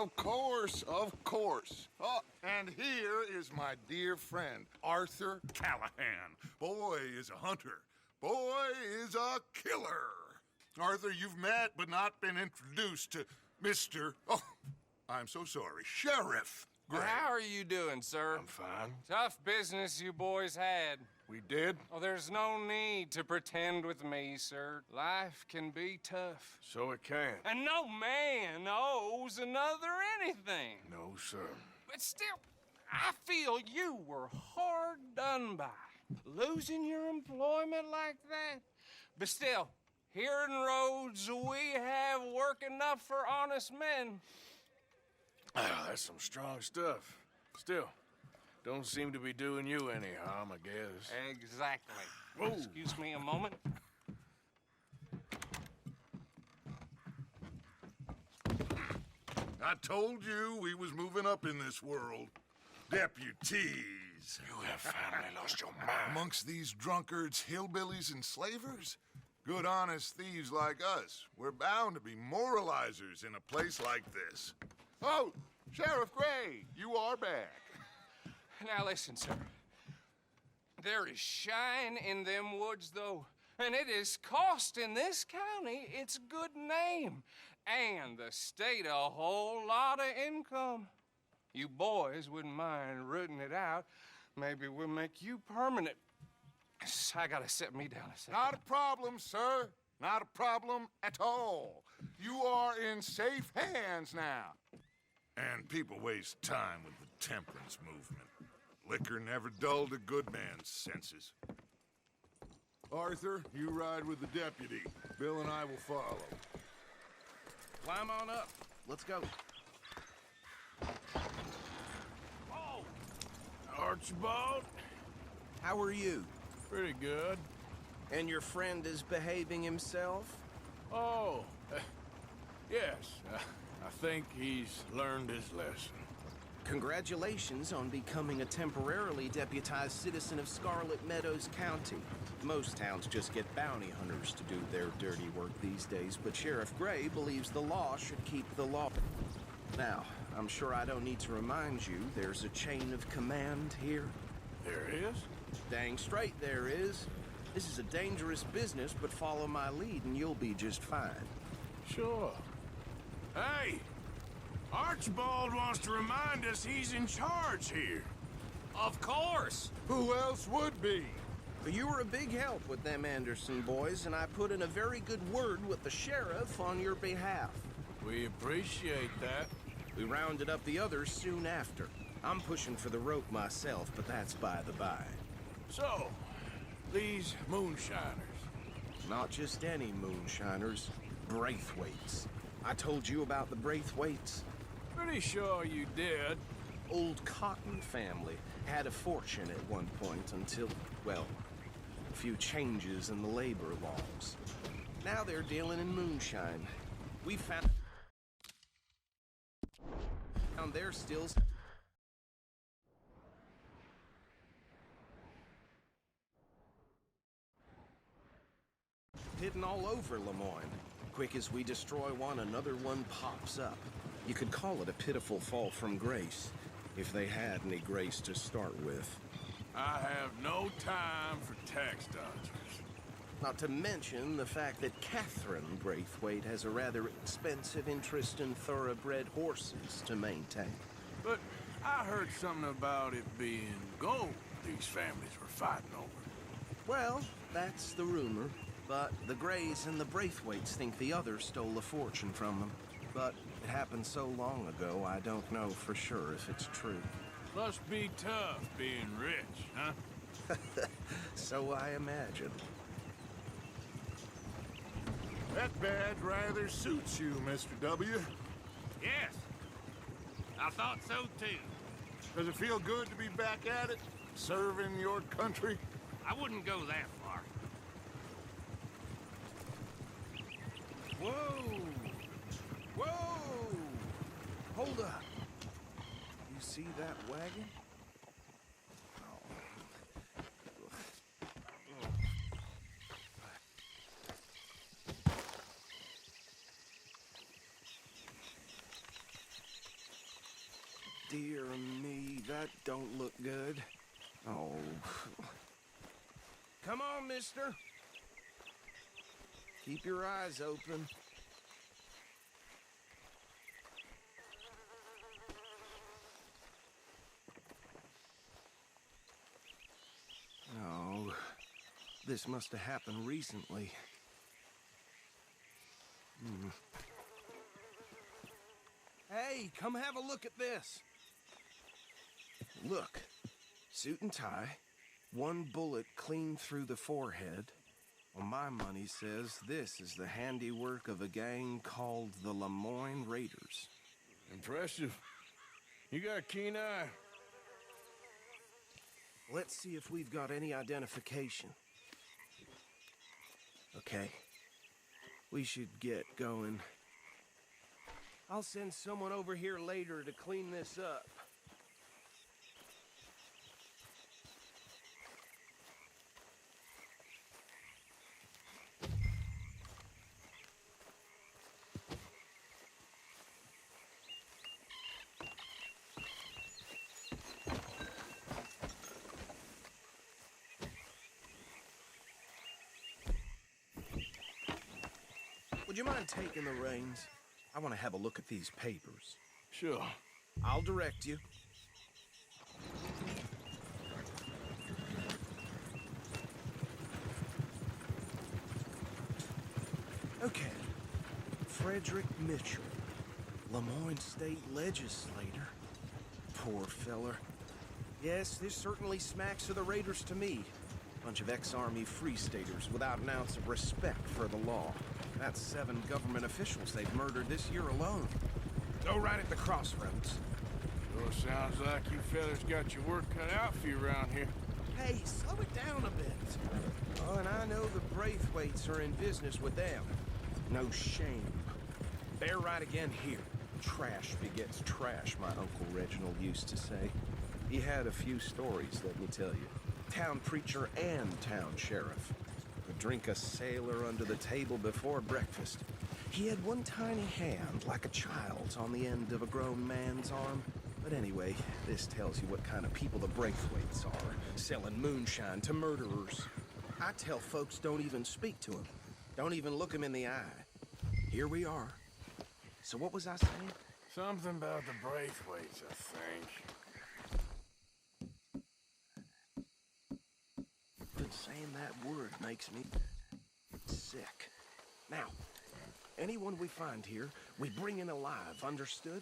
Of course, of course. Oh, and here is my dear friend, Arthur Callahan. Boy is a hunter. Boy is a killer. Arthur, you've met but not been introduced to Mr. Oh, I'm so sorry, Sheriff Gray. How are you doing, sir? I'm fine. Tough business you boys had. We did? Oh, there's no need to pretend with me, sir. Life can be tough. So it can. And no man owes another anything. No, sir. But still, I feel you were hard done by. Losing your employment like that. But still, here in Rhodes, we have work enough for honest men. Ah, that's some strong stuff. Still, don't seem to be doing you any harm, I guess. Exactly. Whoa. Excuse me a moment. I told you we was moving up in this world. Deputies. You have finally lost your mind. Amongst these drunkards, hillbillies, and slavers? Good, honest thieves like us. We're bound to be moralizers in a place like this. Oh, Sheriff Gray, you are back. Now listen, sir. There is shine in them woods, though, and it is costing this county its good name and the state a whole lot of income. You boys wouldn't mind rooting it out. Maybe we'll make you permanent. I gotta set me down a second. Not a problem, sir. Not a problem at all. You are in safe hands now. And people waste time with the temperance movement. Liquor never dulled a good man's senses. Arthur, you ride with the deputy. Bill and I will follow. Climb on up. Let's go. Oh! Archibald? How are you? Pretty good. And your friend is behaving himself? Oh, yes. I think he's learned his lesson. Congratulations on becoming a temporarily deputized citizen of Scarlet Meadows County. Most towns just get bounty hunters to do their dirty work these days, but Sheriff Gray believes the law should keep the law. Now, I'm sure I don't need to remind you there's a chain of command here. There is? Dang straight there is. This is a dangerous business, but follow my lead and you'll be just fine. Sure. Hey! Archibald wants to remind us he's in charge here. Of course! Who else would be? You were a big help with them Anderson boys, and I put in a very good word with the sheriff on your behalf. We appreciate that. We rounded up the others soon after. I'm pushing for the rope myself, but that's by the by. So, these moonshiners. Not just any moonshiners, Braithwaites. I told you about the Braithwaites. Pretty sure you did. Old Cotton family had a fortune at one point until, well, a few changes in the labor laws. Now they're dealing in moonshine. We found their stills. Hidden all over Lemoyne. Quick as we destroy one, another one pops up. You could call it a pitiful fall from grace, if they had any grace to start with. I have no time for tax dodgers. Not to mention the fact that Catherine Braithwaite has a rather expensive interest in thoroughbred horses to maintain. But I heard something about it being gold these families were fighting over. Well, that's the rumor. But the Grays and the Braithwaites think the others stole a fortune from them. But it happened so long ago, I don't know for sure if it's true. Must be tough being rich, huh? So I imagine. That badge rather suits you, Mr. W. Yes. I thought so, too. Does it feel good to be back at it? Serving your country? I wouldn't go that far. Whoa! Whoa! Hold up. You see that wagon? dear me, that don't look good. Oh. Come on, mister. Keep your eyes open. Oh, this must have happened recently. Hey, come have a look at this. Look, suit and tie, one bullet clean through the forehead. Well, my money says this is the handiwork of a gang called the Lemoyne Raiders. Impressive. You got a keen eye. Let's see if we've got any identification. Okay. We should get going. I'll send someone over here later to clean this up. Would you mind taking the reins? I want to have a look at these papers. Sure. I'll direct you. Okay. Frederick Mitchell, Lemoyne State Legislator. Poor feller. Yes, this certainly smacks of the Raiders to me. Bunch of ex-Army Free Staters without an ounce of respect for the law. That's 7 government officials they've murdered this year alone. Go right at the crossroads. Sure sounds like you fellas got your work cut out for you around here. Hey, slow it down a bit. Oh, and I know the Braithwaites are in business with them. No shame. They're right again here. Trash begets trash, my Uncle Reginald used to say. He had a few stories, let me tell you. Town preacher and town sheriff. Could drink a sailor under the table before breakfast. He had one tiny hand, like a child's, on the end of a grown man's arm. But anyway, this tells you what kind of people the Braithwaites are, selling moonshine to murderers. I tell folks don't even speak to them. Don't even look them in the eye. Here we are. So what was I saying? Something about the Braithwaites, I think. Just saying that word makes me sick. Now, anyone we find here, we bring in alive, understood?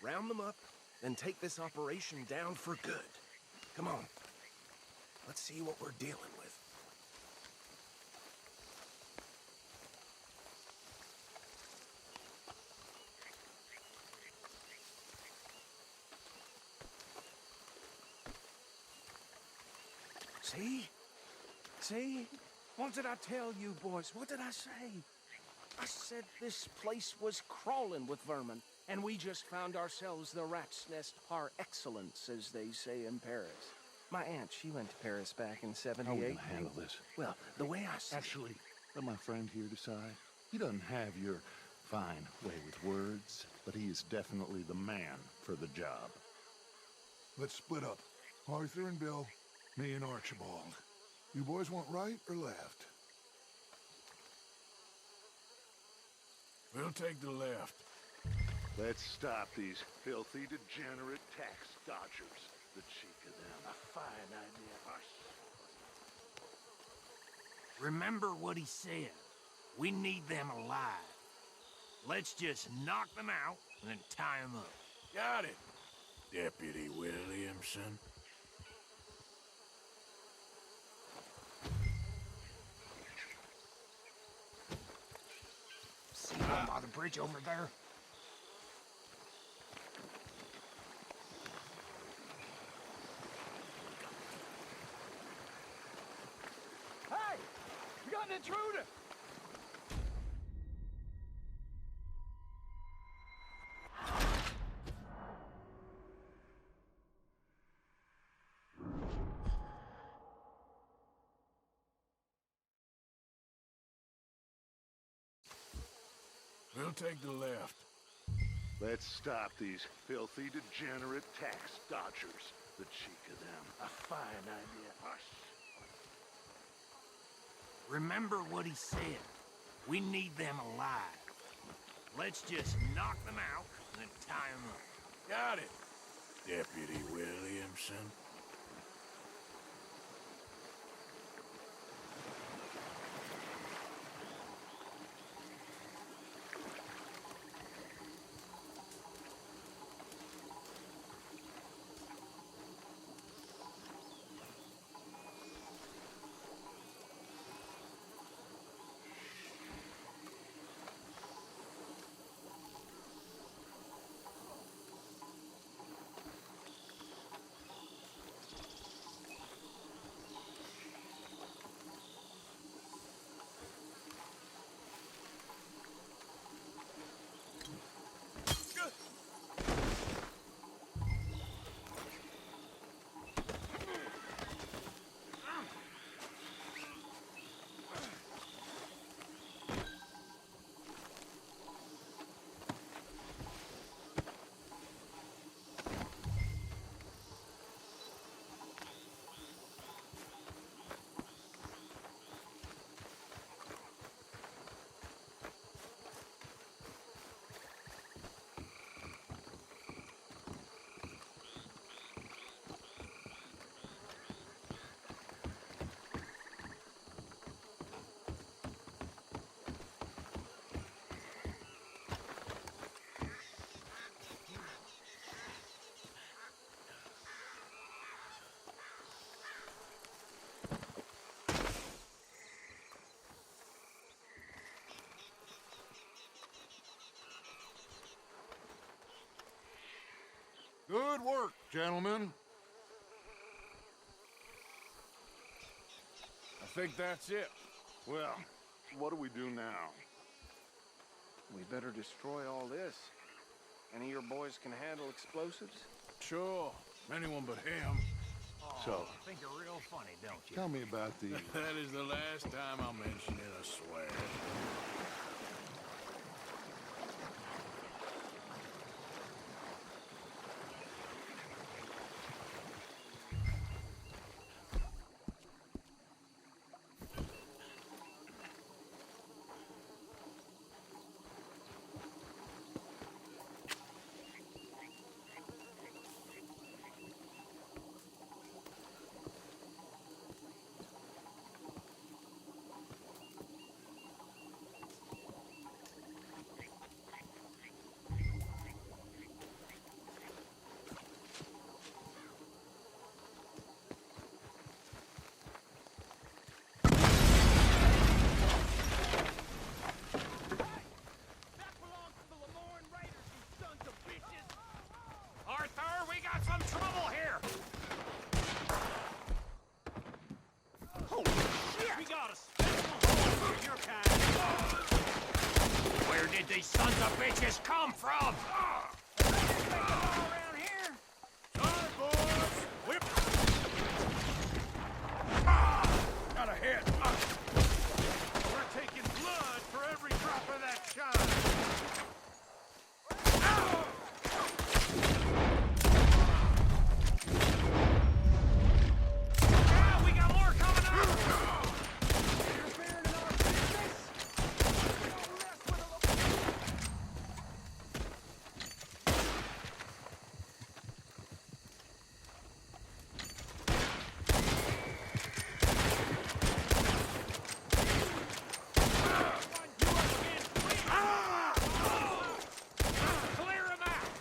Round them up, then take this operation down for good. Come on. Let's see what we're dealing with. See? See? What did I tell you, boys? What did I say? I said this place was crawling with vermin, and we just found ourselves the rat's nest par excellence, as they say in Paris. My aunt, she went to Paris back in '78. How are we gonna handle this? Well, the way I see Actually, let my friend here decide. He doesn't have your fine way with words, but he is definitely the man for the job. Let's split up. Arthur and Bill, me and Archibald. You boys want right or left? We'll take the left. Let's stop these filthy, degenerate tax dodgers. The cheek of them. A fine idea. Remember what he said. We need them alive. Let's just knock them out and then tie them up. Got it, Deputy Williamson. See them by the bridge over there? Hey! We got an intruder! We'll take the left. Let's stop these filthy, degenerate tax dodgers. The cheek of them. A fine idea. Hush. Remember what he said. We need them alive. Let's just knock them out and then tie them up. Got it, Deputy Williamson. Good work, gentlemen. I think that's it. Well, what do we do now? We better destroy all this. Any of your boys can handle explosives? Sure. Anyone but him. So, I think you're real funny, don't you? tell me about the... That is the last time I'll mention it, I swear. Arthur, we got some trouble here! Oh, shit! We got a special for your kind. Where did these sons of bitches come from? Around here? Sorry, boys! Whip! Got a hit! We're taking blood for every drop of that shine. We got more coming up! Interfering in our business? Don't mess with Clear him out!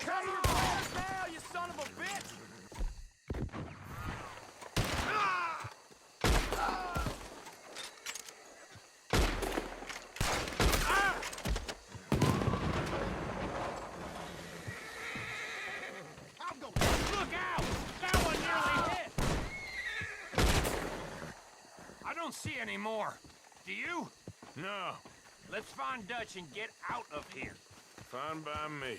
Cover your fires now, you son of a bitch! Look out! That one nearly hit! I don't see any more. Do you? No, Let's find Dutch and get out of here. fine by me.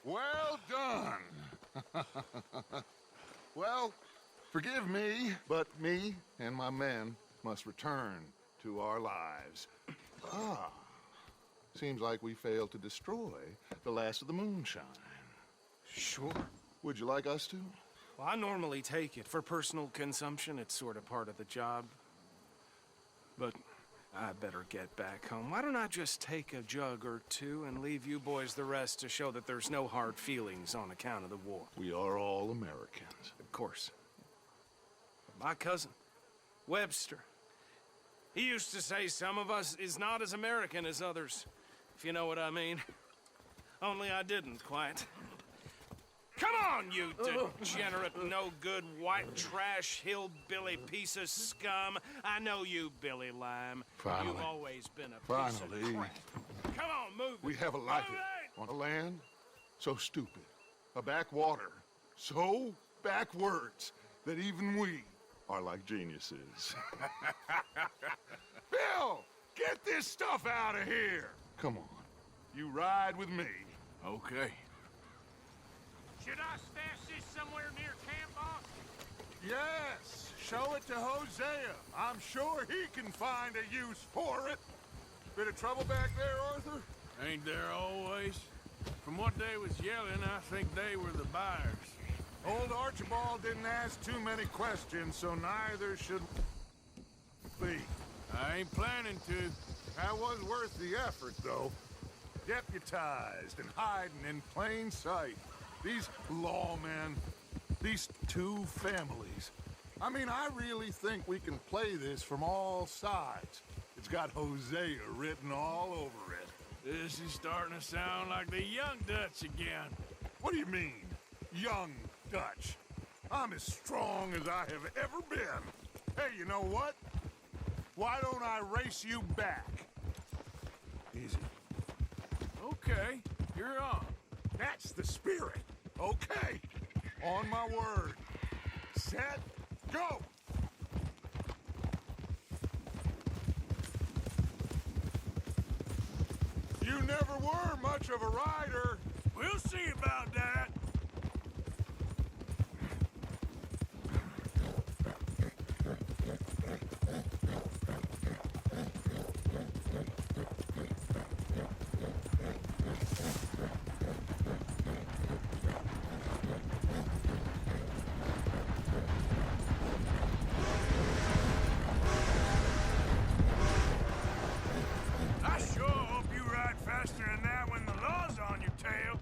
Well done. Well, forgive me, but me and my men must return to our lives. Ah, seems like we failed to destroy the last of the moonshine. Sure. Would you like us to? Well, I normally take it. For personal consumption, it's sort of part of the job. But I better get back home. Why don't I just take a jug or two and leave you boys the rest to show that there's no hard feelings on account of the war? We are all Americans. Of course. My cousin, Webster, he used to say some of us is not as American as others, if you know what I mean. Only I didn't quite. Come on, you degenerate, no-good, white trash, hillbilly piece of scum. I know you, Billy Lime. Finally. You've always been a piece of crap. Come on, move it. We have a life Move it! on a land so stupid, a backwater so backwards that even we are like geniuses. Bill, get this stuff out of here. Come on, you ride with me. Okay. Should I stash this somewhere near camp, boss? Yes, show it to Hosea. I'm sure he can find a use for it. Bit of trouble back there, Arthur? Ain't there always? From what they was yelling, I think they were the buyers. Old Archibald didn't ask too many questions, so neither should we. I ain't planning to. That was worth the effort, though. Deputized and hiding in plain sight. These lawmen, these two families. I mean, I really think we can play this from all sides. It's got Hosea written all over it. This is starting to sound like the Young Dutch again. What do you mean, young Dutch? I'm as strong as I have ever been. Hey, you know what? Why don't I race you back? Easy. Okay, you're on. That's the spirit. Okay. On my word. Set, go! You never were much of a rider. We'll see about that. I sure hope you ride faster than that when the law's on your tail.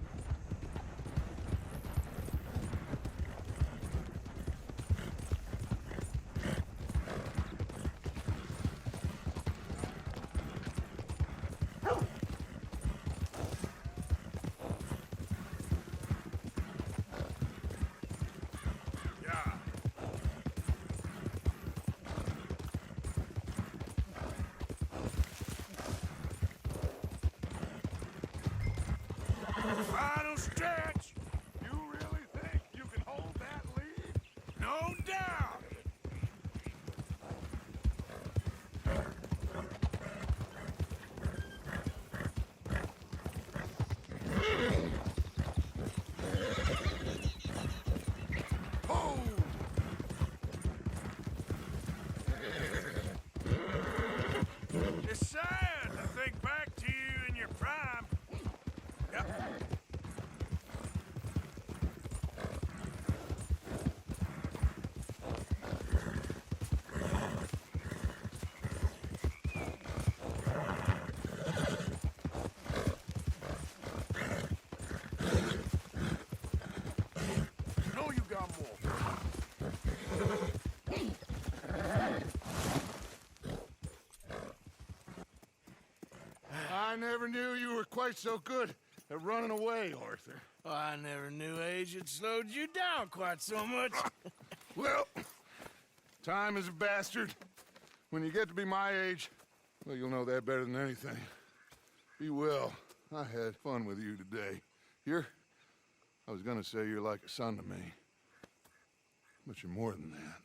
Yeah. Final stretch! You really think you can hold that lead? No doubt! Oh! It's sad to think back to you in your prime. Yep. No, you got more. I never knew you were quite so good at running away, Arthur. I never knew age had slowed you down quite so much. Well, time is a bastard. When you get to be my age, well, you'll know that better than anything. Be well. I had fun with you today. I was gonna say you're like a son to me. But you're more than that.